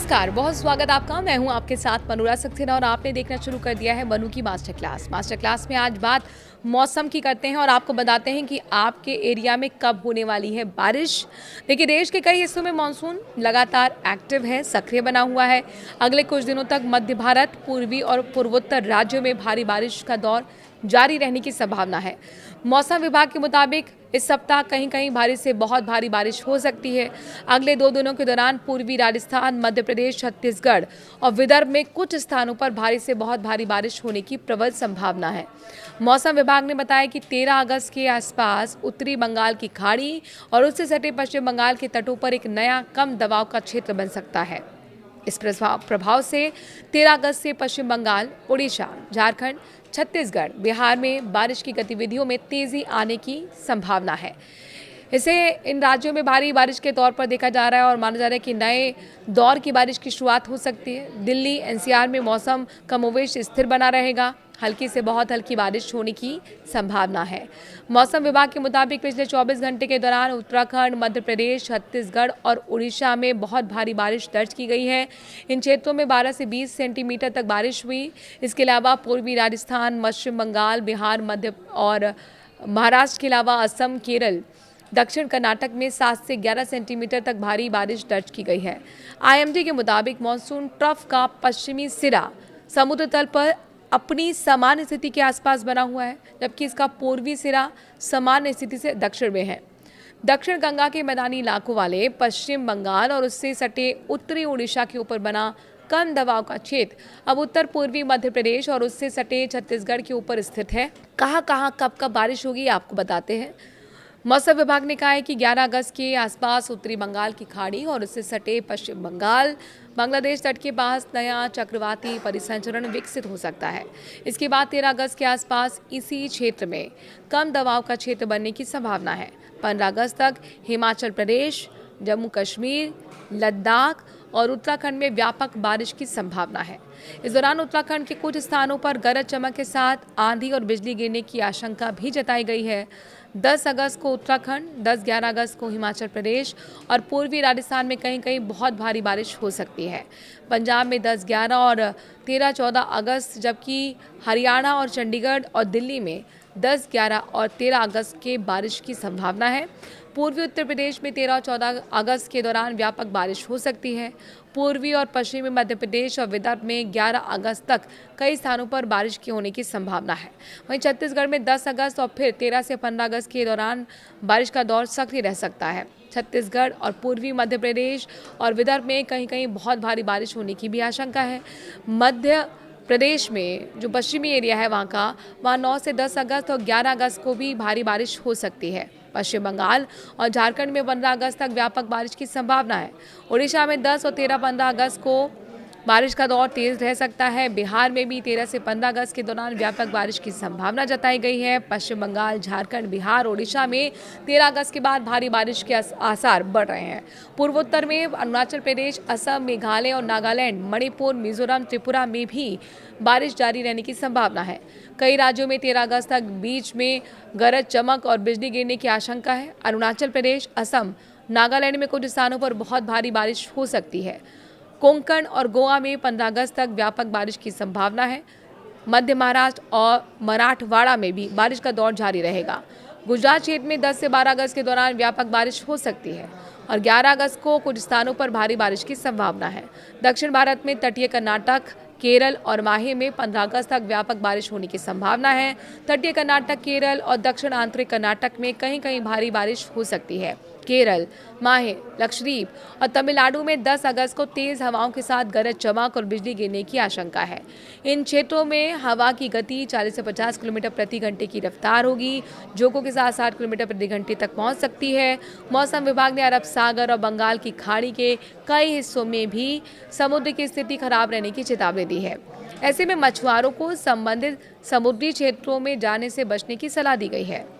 नमस्कार, बहुत स्वागत आपका। मैं हूं आपके साथ मनोरा सक्सेना और आपने देखना शुरू कर दिया है मनु की मास्टर क्लास। मास्टर क्लास में आज बात मौसम की करते हैं और आपको बताते हैं कि आपके एरिया में कब होने वाली है बारिश। देखिए, देश के कई हिस्सों में मानसून लगातार एक्टिव है, सक्रिय बना हुआ है। अगले कुछ दिनों तक मध्य भारत, पूर्वी और पूर्वोत्तर राज्यों में भारी बारिश का दौर जारी रहने की संभावना है। मौसम विभाग के मुताबिक इस सप्ताह कहीं कहीं भारी से बहुत भारी बारिश हो सकती है। अगले 2 दिनों के दौरान पूर्वी राजस्थान, मध्य प्रदेश, छत्तीसगढ़ और विदर्भ में कुछ स्थानों पर भारी से बहुत भारी बारिश होने की प्रबल संभावना है। मौसम विभाग ने बताया कि 13 अगस्त के आसपास उत्तरी बंगाल की खाड़ी और उससे सटे पश्चिम बंगाल के तटों पर एक नया कम दबाव का क्षेत्र बन सकता है। इस प्रभाव से 13 अगस्त से पश्चिम बंगाल, उड़ीसा, झारखंड, छत्तीसगढ़, बिहार में बारिश की गतिविधियों में तेजी आने की संभावना है। इसे इन राज्यों में भारी बारिश के तौर पर देखा जा रहा है और माना जा रहा है कि नए दौर की बारिश की शुरुआत हो सकती है। दिल्ली, एनसीआर में मौसम कमोवेश स्थिर बना रहेगा। हल्की से बहुत हल्की बारिश होने की संभावना है। मौसम विभाग के मुताबिक पिछले 24 घंटे के दौरान उत्तराखंड, मध्य प्रदेश, छत्तीसगढ़ और उड़ीसा में बहुत भारी बारिश दर्ज की गई है। इन क्षेत्रों में 12 से 20 सेंटीमीटर तक बारिश हुई। इसके अलावा पूर्वी राजस्थान, पश्चिम बंगाल, बिहार, मध्य और महाराष्ट्र के अलावा असम, केरल, दक्षिण कर्नाटक में 7 से 11 सेंटीमीटर तक भारी बारिश दर्ज की गई है। आईएमडी के मुताबिक मानसून ट्रफ का पश्चिमी सिरा समुद्र तल पर अपनी सामान्य स्थिति के आसपास बना हुआ है, जबकि इसका पूर्वी सिरा सामान्य स्थिति से दक्षिण में है। दक्षिण गंगा के मैदानी इलाकों वाले पश्चिम बंगाल और उससे सटे उत्तरी उड़ीसा के ऊपर बना कम दबाव का क्षेत्र अब उत्तर पूर्वी मध्य प्रदेश और उससे सटे छत्तीसगढ़ के ऊपर स्थित है। कहाँ कब बारिश होगी आपको बताते हैं। मौसम विभाग ने कहा है कि 11 अगस्त के आसपास उत्तरी बंगाल की खाड़ी और उससे सटे पश्चिम बंगाल, बांग्लादेश तट के पास नया चक्रवाती परिसंचरण विकसित हो सकता है। इसके बाद 13 अगस्त के आसपास इसी क्षेत्र में कम दबाव का क्षेत्र बनने की संभावना है। 15 अगस्त तक हिमाचल प्रदेश, जम्मू कश्मीर, लद्दाख और उत्तराखंड में व्यापक बारिश की संभावना है। इस दौरान उत्तराखंड के कुछ स्थानों पर गरज चमक के साथ आंधी और बिजली गिरने की आशंका भी जताई गई है। 10 अगस्त को उत्तराखंड, 10-11 अगस्त को हिमाचल प्रदेश और पूर्वी राजस्थान में कहीं कहीं बहुत भारी बारिश हो सकती है। पंजाब में 10-11 और 13-14 अगस्त, जबकि हरियाणा और चंडीगढ़ और दिल्ली में 10, 11 और 13 अगस्त के बारिश की संभावना है। पूर्वी उत्तर प्रदेश में 13 और 14 अगस्त के दौरान व्यापक बारिश हो सकती है। पूर्वी और पश्चिमी मध्य प्रदेश और विदर्भ में 11 अगस्त तक कई स्थानों पर बारिश की होने की संभावना है। वहीं छत्तीसगढ़ में 10 अगस्त और फिर 13 से 15 अगस्त के दौरान बारिश का दौर सक्रिय रह सकता है। छत्तीसगढ़ और पूर्वी मध्य प्रदेश और विदर्भ में कहीं कहीं बहुत भारी बारिश होने की भी आशंका है। मध्य प्रदेश में जो पश्चिमी एरिया है वहाँ 9 से 10 अगस्त और 11 अगस्त को भी भारी बारिश हो सकती है। पश्चिम बंगाल और झारखंड में 15 अगस्त तक व्यापक बारिश की संभावना है। उड़ीसा में 10 और 13-15 अगस्त को बारिश का दौर तेज रह सकता है। बिहार में भी 13 से 15 अगस्त के दौरान व्यापक बारिश की संभावना जताई गई है। पश्चिम बंगाल, झारखंड, बिहार, ओडिशा में 13 अगस्त के बाद भारी बारिश के आसार बढ़ रहे हैं। पूर्वोत्तर में अरुणाचल प्रदेश, असम, मेघालय और नागालैंड, मणिपुर, मिजोरम, त्रिपुरा में भी बारिश जारी रहने की संभावना है। कई राज्यों में 13 अगस्त तक बीच में गरज चमक और बिजली गिरने की आशंका है। अरुणाचल प्रदेश, असम, नागालैंड में कुछ स्थानों पर बहुत भारी बारिश हो सकती है। कोंकण और गोवा में 15 अगस्त तक व्यापक बारिश की संभावना है। मध्य महाराष्ट्र और मराठवाड़ा में भी बारिश का दौर जारी रहेगा। गुजरात क्षेत्र में 10 से 12 अगस्त के दौरान व्यापक बारिश हो सकती है और 11 अगस्त को कुछ स्थानों पर भारी बारिश की संभावना है। दक्षिण भारत में तटीय कर्नाटक, केरल और माहे में 15 अगस्त तक व्यापक बारिश होने की संभावना है। तटीय कर्नाटक, केरल और दक्षिण आंतरिक कर्नाटक में कहीं कहीं भारी बारिश हो सकती है। केरल, माहे, लक्षद्वीप और तमिलनाडु में 10 अगस्त को तेज हवाओं के साथ गरज चमक और बिजली गिरने की आशंका है। इन क्षेत्रों में हवा की गति 40 से 50 किलोमीटर प्रति घंटे की रफ्तार होगी, झोंकों के साथ 60 किलोमीटर प्रति घंटे तक पहुंच सकती है। मौसम विभाग ने अरब सागर और बंगाल की खाड़ी के कई हिस्सों में भी समुद्र की स्थिति खराब रहने की चेतावनी दी है। ऐसे में मछुआरों को संबंधित समुद्री क्षेत्रों में जाने से बचने की सलाह दी गई है।